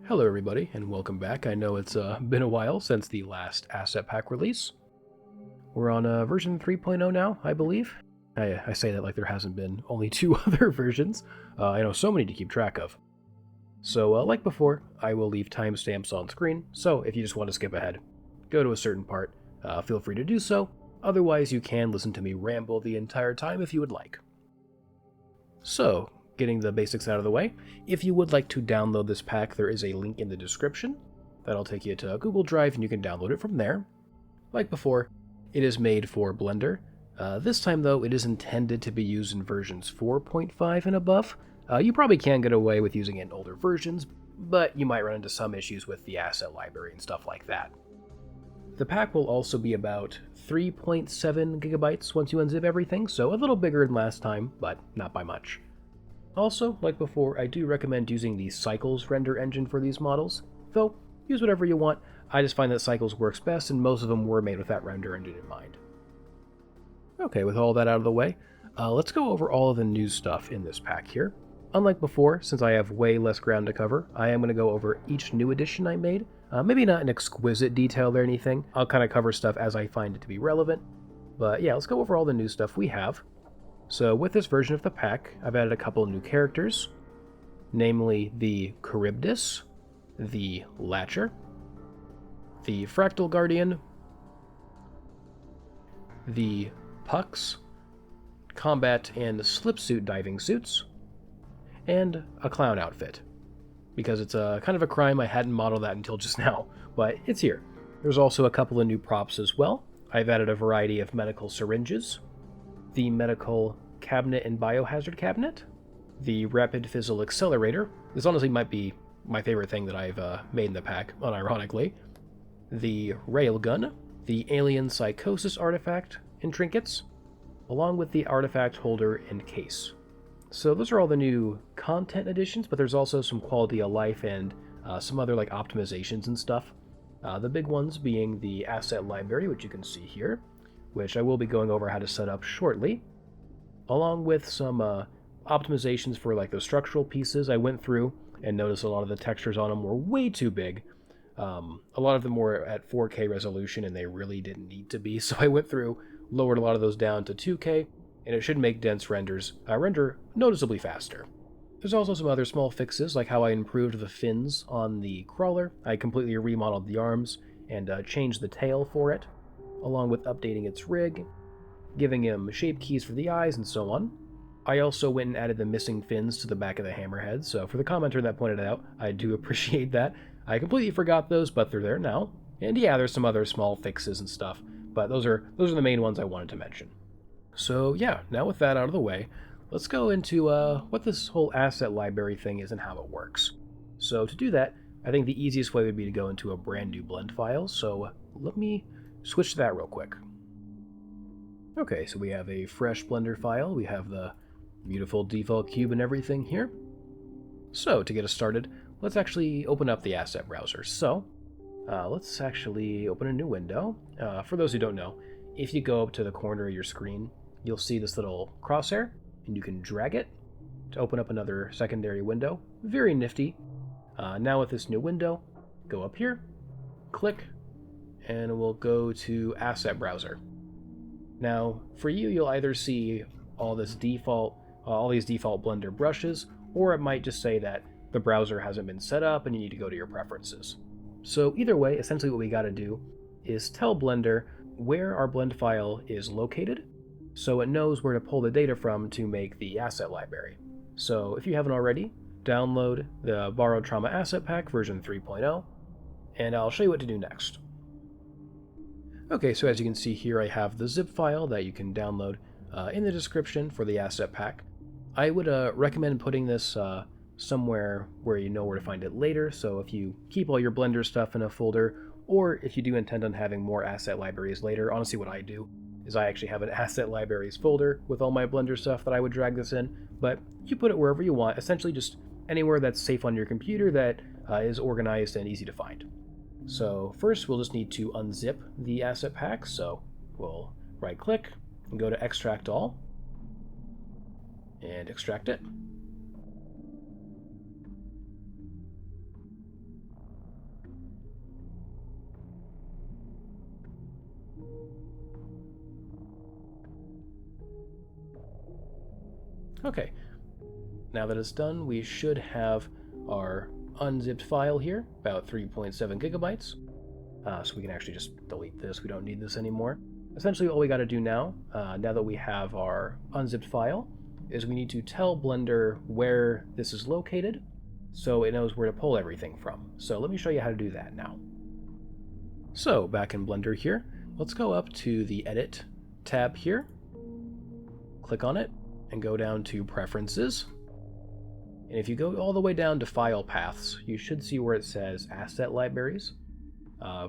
Hello everybody, and welcome back. I know it's been a while since the last asset pack release. We're on version 3.0 now, I believe. I say that like there hasn't been only two other versions. I know so many to keep track of. So like before, I will leave timestamps on screen, so if you just want to skip ahead, go to a certain part, feel free to do so. Otherwise, you can listen to me ramble the entire time if you would like. So, getting the basics out of the way, if you would like to download this pack, there is a link in the description. That'll take you to Google Drive and you can download it from there. Like before, it is made for Blender. This time though, it is intended to be used in versions 4.5 and above. You probably can get away with using it in older versions, but you might run into some issues with the asset library and stuff like that. The pack will also be about 3.7 gigabytes once you unzip everything, so a little bigger than last time, but not by much. Also, like before, I do recommend using the Cycles render engine for these models, though use whatever you want. I just find that Cycles works best, and most of them were made with that render engine in mind. Okay, with all that out of the way, let's go over all of the new stuff in this pack here. Unlike before, since I have way less ground to cover, I am going to go over each new addition I made. Maybe not in exquisite detail or anything. I'll kind of cover stuff as I find it to be relevant. But yeah, let's go over all the new stuff we have. So with this version of the pack, I've added a couple of new characters, namely the Charybdis, the Latcher, the Fractal Guardian, the Pucks, combat and slipsuit diving suits, and a clown outfit. Because it's a kind of a crime I hadn't modeled that until just now, but it's here. There's also a couple of new props as well. I've added a variety of medical syringes, the medical cabinet and biohazard cabinet, the rapid fizzle accelerator. This honestly might be my favorite thing that I've made in the pack, unironically. The railgun, the alien psychosis artifact and trinkets, along with the artifact holder and case. So those are all the new content additions, but there's also some quality of life and some other like optimizations and stuff. The big ones being the asset library, which you can see here, which I will be going over how to set up shortly, along with some optimizations for like the structural pieces. I went through and noticed a lot of the textures on them were way too big. A lot of them were at 4K resolution and they really didn't need to be, so I went through, lowered a lot of those down to 2K, and it should make dense renders render noticeably faster. There's also some other small fixes, like how I improved the fins on the crawler. I completely remodeled the arms and changed the tail for it, along with updating its rig, giving him shape keys for the eyes, and so on. I also went and added the missing fins to the back of the hammerhead, so for the commenter that pointed it out, I do appreciate that. I completely forgot those, but they're there now. And yeah, there's some other small fixes and stuff, but those are the main ones I wanted to mention. So yeah, now with that out of the way, let's go into what this whole asset library thing is and how it works. So to do that, I think the easiest way would be to go into a brand new blend file, so let me switch to that real quick. Okay, so we have a fresh Blender file, we have the beautiful default cube and everything here. So to get us started, let's actually open up the asset browser. So let's actually open a new window. For those who don't know, if you go up to the corner of your screen, you'll see this little crosshair, and you can drag it to open up another secondary window. Very nifty. Now with this new window, go up here, click, and we'll go to Asset Browser. Now, for you, you'll either see all these default Blender brushes, or it might just say that the browser hasn't been set up and you need to go to your preferences. So either way, essentially what we got to do is tell Blender where our blend file is located, so it knows where to pull the data from to make the asset library. So if you haven't already, download the Barotrauma asset pack version 3.0, and I'll show you what to do next. Okay, so as you can see here, I have the zip file that you can download in the description for the asset pack. I would recommend putting this somewhere where you know where to find it later, so if you keep all your Blender stuff in a folder, or if you do intend on having more asset libraries later, honestly what I do is I actually have an asset libraries folder with all my Blender stuff that I would drag this in, but you put it wherever you want, essentially just anywhere that's safe on your computer that is organized and easy to find. So first we'll just need to unzip the asset pack, so we'll right click and go to Extract All, and extract it. Okay, now that it's done, we should have our unzipped file here, about 3.7 gigabytes. So we can actually just delete this. We don't need this anymore. Essentially, all we got to do now, now that we have our unzipped file, is we need to tell Blender where this is located, so it knows where to pull everything from. So let me show you how to do that now. So back in Blender here, let's go up to the Edit tab here, click on it, and go down to Preferences. And if you go all the way down to File Paths, you should see where it says Asset Libraries.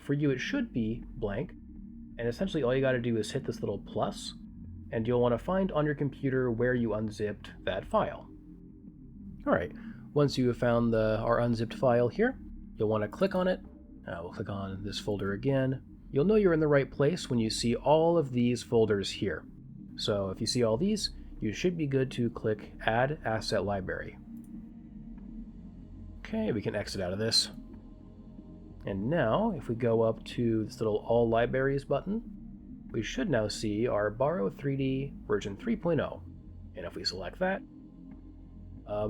For you, it should be blank, and essentially all you got to do is hit this little plus, and you'll want to find on your computer where you unzipped that file. Alright, once you have found our unzipped file here, you'll want to click on it. We'll click on this folder again. You'll know you're in the right place when you see all of these folders here. So if you see all these, you should be good to click Add Asset Library. Okay, we can exit out of this. And now, if we go up to this little All Libraries button, we should now see our Baro 3D version 3.0. And if we select that,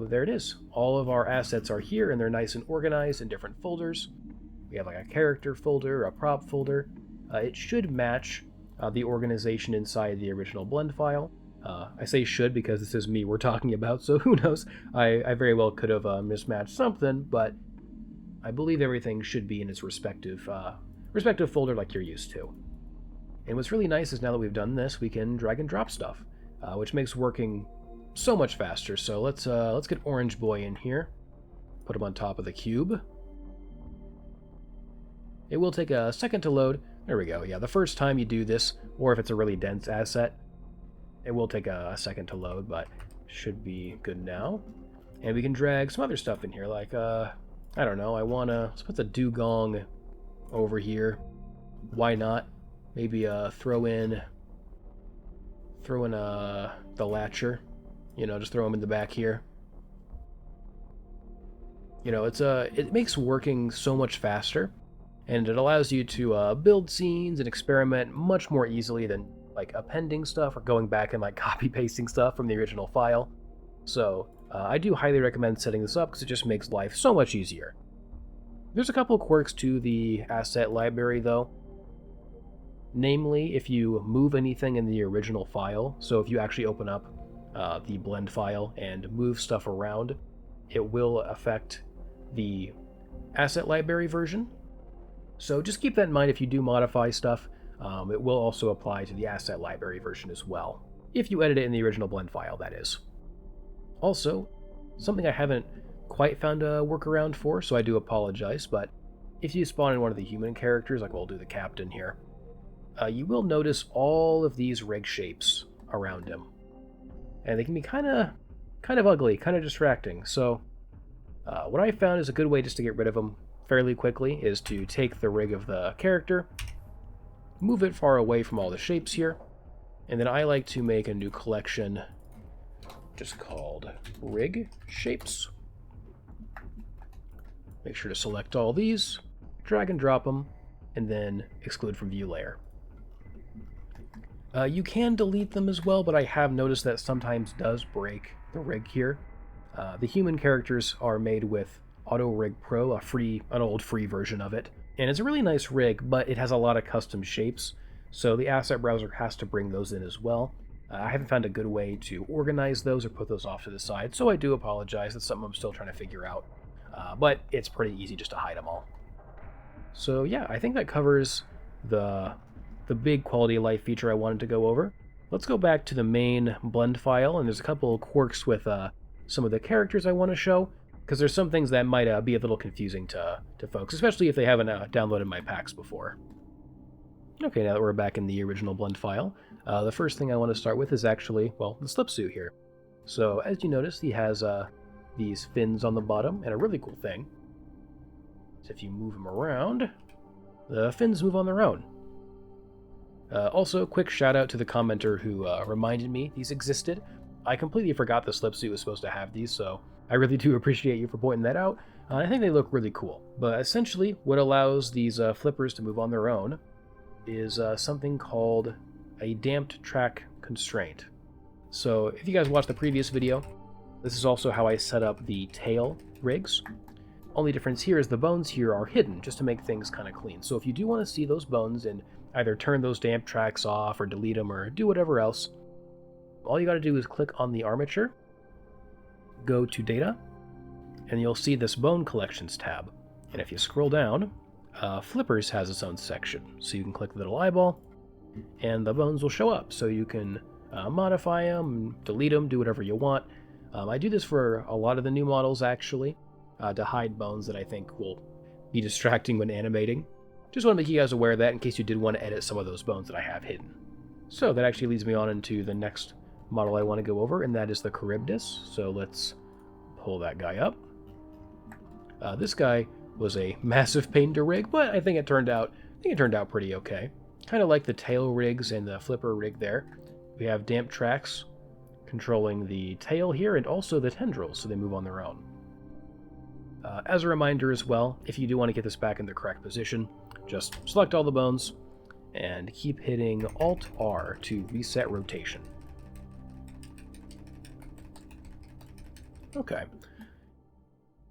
there it is. All of our assets are here, and they're nice and organized in different folders. We have like a character folder, a prop folder. It should match the organization inside the original blend file. I say should because this is me we're talking about, so who knows? I very well could have mismatched something, but I believe everything should be in its respective folder like you're used to. And what's really nice is now that we've done this, we can drag and drop stuff, which makes working so much faster. So let's get Orange Boy in here, put him on top of the cube. It will take a second to load. There we go. Yeah, the first time you do this, or if it's a really dense asset, it will take a second to load, but should be good now. And we can drag some other stuff in here, like I don't know, let's put the dugong over here. Why not? Maybe throw in the Latcher. You know, just throw them in the back here. You know, it makes working so much faster, and it allows you to build scenes and experiment much more easily than like appending stuff or going back and like copy pasting stuff from the original file. So I do highly recommend setting this up because it just makes life so much easier. There's a couple quirks to the asset library though. Namely, if you move anything in the original file, so if you actually open up the blend file and move stuff around, it will affect the asset library version. So just keep that in mind if you do modify stuff. It will also apply to the asset library version as well, if you edit it in the original blend file, that is. Also, something I haven't quite found a workaround for, so I do apologize, but if you spawn in one of the human characters, like we'll do the captain here, you will notice all of these rig shapes around him. And they can be kind of ugly, kind of distracting. So what I found is a good way just to get rid of them fairly quickly is to take the rig of the character, move it far away from all the shapes here, and then I like to make a new collection just called Rig Shapes. Make sure to select all these, drag and drop them, and then exclude from view layer. You can delete them as well, but I have noticed that sometimes does break the rig here. The human characters are made with Auto Rig Pro, an old free version of it. And it's a really nice rig, but it has a lot of custom shapes, so the asset browser has to bring those in as well. I haven't found a good way to organize those or put those off to the side, so I do apologize. That's something I'm still trying to figure out. But it's pretty easy just to hide them all. So yeah, I think that covers the big quality of life feature I wanted to go over. Let's go back to the main blend file, and there's a couple of quirks with some of the characters I want to show, because there's some things that might be a little confusing to folks, especially if they haven't downloaded my packs before. Okay, now that we're back in the original blend file, the first thing I want to start with is actually, well, the slip suit here. So as you notice, he has these fins on the bottom, and a really cool thing is if you move him around, the fins move on their own. Also, quick shout out to the commenter who reminded me these existed. I completely forgot the slip suit was supposed to have these, so I really do appreciate you for pointing that out. I think they look really cool. But essentially, what allows these flippers to move on their own is something called a damped track constraint. So if you guys watched the previous video, this is also how I set up the tail rigs. Only difference here is the bones here are hidden, just to make things kind of clean. So if you do want to see those bones and either turn those damp tracks off or delete them or do whatever else, all you got to do is click on the armature, go to Data, and you'll see this Bone Collections tab. And if you scroll down, Flippers has its own section. So you can click the little eyeball, and the bones will show up. So you can modify them, delete them, do whatever you want. I do this for a lot of the new models, actually. To hide bones that I think will be distracting when animating. Just want to make you guys aware of that in case you did want to edit some of those bones that I have hidden. So that actually leads me on into the next model I want to go over, and that is the Charybdis. So let's pull that guy up. This guy was a massive pain to rig, but I think it turned out pretty okay. Kind of like the tail rigs and the flipper rig there. We have damp tracks controlling the tail here and also the tendrils, so they move on their own. As a reminder as well, if you do want to get this back in the correct position, just select all the bones and keep hitting Alt-R to reset rotation. Okay.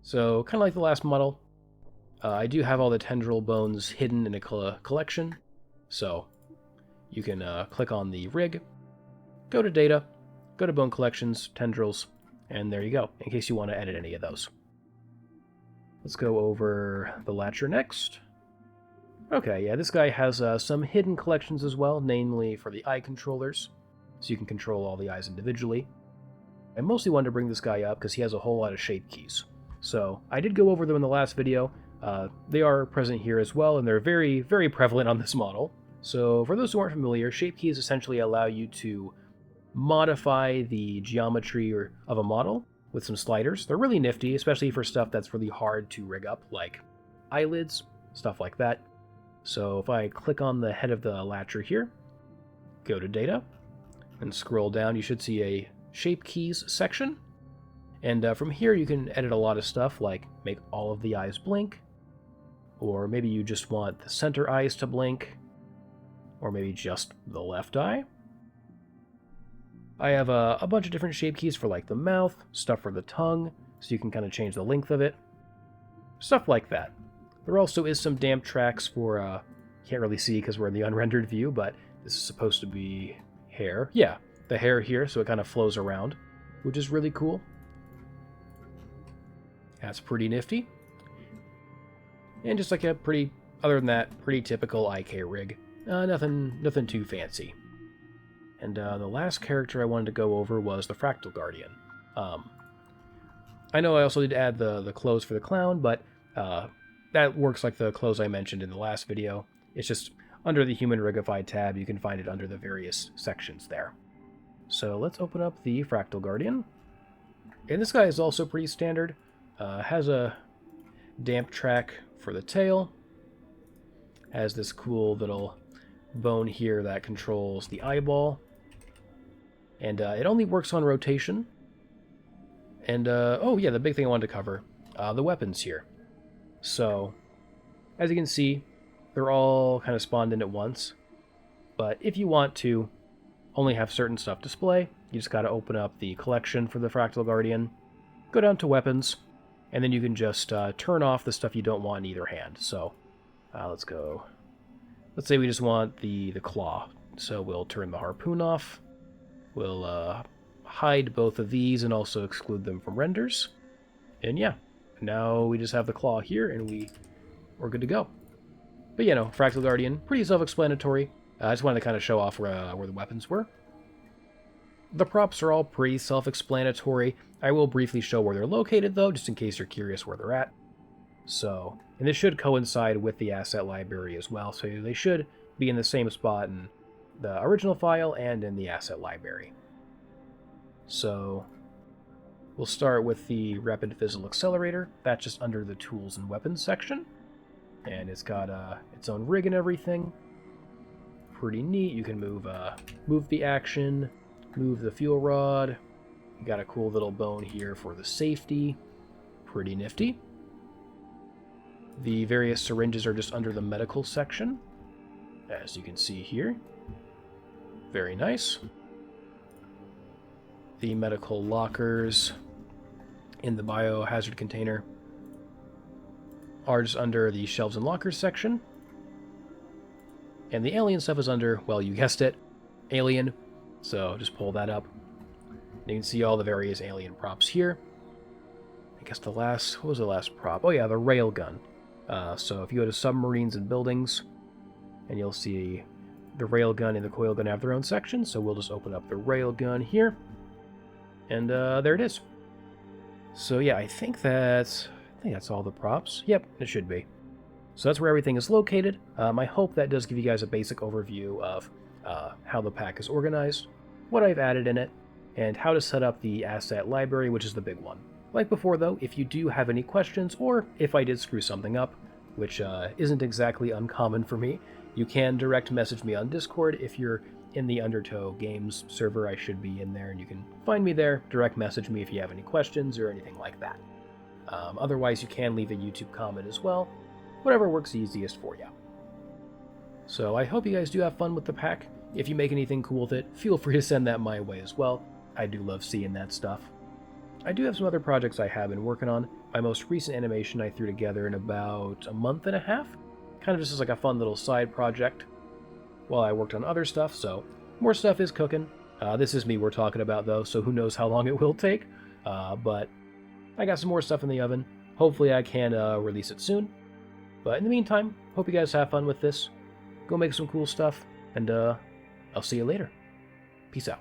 So, kind of like the last model, I do have all the tendril bones hidden in a collection, so you can click on the rig, go to Data, go to Bone Collections, Tendrils, and there you go, in case you want to edit any of those. Let's go over the Latcher next. Okay, yeah, this guy has some hidden collections as well, namely for the eye controllers, so you can control all the eyes individually. I mostly wanted to bring this guy up because he has a whole lot of shape keys. So I did go over them in the last video. They are present here as well, and they're very, very prevalent on this model. So for those who aren't familiar, shape keys essentially allow you to modify the geometry of a model with some sliders. They're really nifty, especially for stuff that's really hard to rig up, like eyelids, stuff like that. So if I click on the head of the Latcher here, go to Data, and scroll down, you should see a Shape Keys section. And from here you can edit a lot of stuff, like make all of the eyes blink, or maybe you just want the center eyes to blink, or maybe just the left eye. I have a bunch of different shape keys for like the mouth, stuff for the tongue, so you can kind of change the length of it. Stuff like that. There also is some damp tracks for, can't really see because we're in the unrendered view, but this is supposed to be hair. Yeah, the hair here, so it kind of flows around, which is really cool. That's pretty nifty. And just like a other than that, pretty typical IK rig. Nothing too fancy. And the last character I wanted to go over was the Fractal Guardian. I know I also did add the clothes for the clown, but that works like the clothes I mentioned in the last video. It's just under the Human Rigified tab, you can find it under the various sections there. So let's open up the Fractal Guardian. And this guy is also pretty standard. Has a damp track for the tail. Has this cool little bone here that controls the eyeball. And it only works on rotation. And, oh yeah, the big thing I wanted to cover, the weapons here. So, as you can see, they're all kind of spawned in at once. But if you want to only have certain stuff display, you just got to open up the collection for the Fractal Guardian, go down to weapons, and then you can just turn off the stuff you don't want in either hand. So, let's go. Let's say we just want the claw. So we'll turn the harpoon off. We'll hide both of these and also exclude them from renders. And yeah, now we just have the claw here and we're good to go. But you know, Fractal Guardian, pretty self-explanatory. I just wanted to kind of show off where the weapons were. The props are all pretty self-explanatory. I will briefly show where they're located though, just in case you're curious where they're at. So, and this should coincide with the asset library as well, so they should be in the same spot in the original file and in the asset library. So, we'll start with the Rapid Fizzle Accelerator. That's just under the Tools and Weapons section. And it's got its own rig and everything. Pretty neat. You can move the action, move the fuel rod. You got a cool little bone here for the safety. Pretty nifty. The various syringes are just under the medical section, as you can see here. Very nice. The medical lockers in the biohazard container are just under the shelves and lockers section. And the alien stuff is under, well, you guessed it, alien. So just pull that up. And you can see all the various alien props here. I guess what was the last prop? Oh yeah, the railgun. So if you go to submarines and buildings, and you'll see the railgun and the coilgun have their own section, so we'll just open up the railgun here. And there it is. So yeah, I think that's all the props. Yep, it should be. So that's where everything is located. I hope that does give you guys a basic overview of how the pack is organized, what I've added in it, and how to set up the asset library, which is the big one. Like before though, if you do have any questions, or if I did screw something up, which isn't exactly uncommon for me, you can direct message me on Discord. If you're in the Undertow Games server, I should be in there, and you can find me there, direct message me if you have any questions or anything like that. Otherwise, you can leave a YouTube comment as well, whatever works easiest for you. So I hope you guys do have fun with the pack. If you make anything cool with it, feel free to send that my way as well. I do love seeing that stuff. I do have some other projects I have been working on. My most recent animation I threw together in about a month and a half, kind of just as like a fun little side project while I worked on other stuff, so more stuff is cooking. This is me we're talking about though, so who knows how long it will take, but I got some more stuff in the oven. Hopefully I can release it soon. But in the meantime, hope you guys have fun with this. Go make some cool stuff, and I'll see you later. Peace out.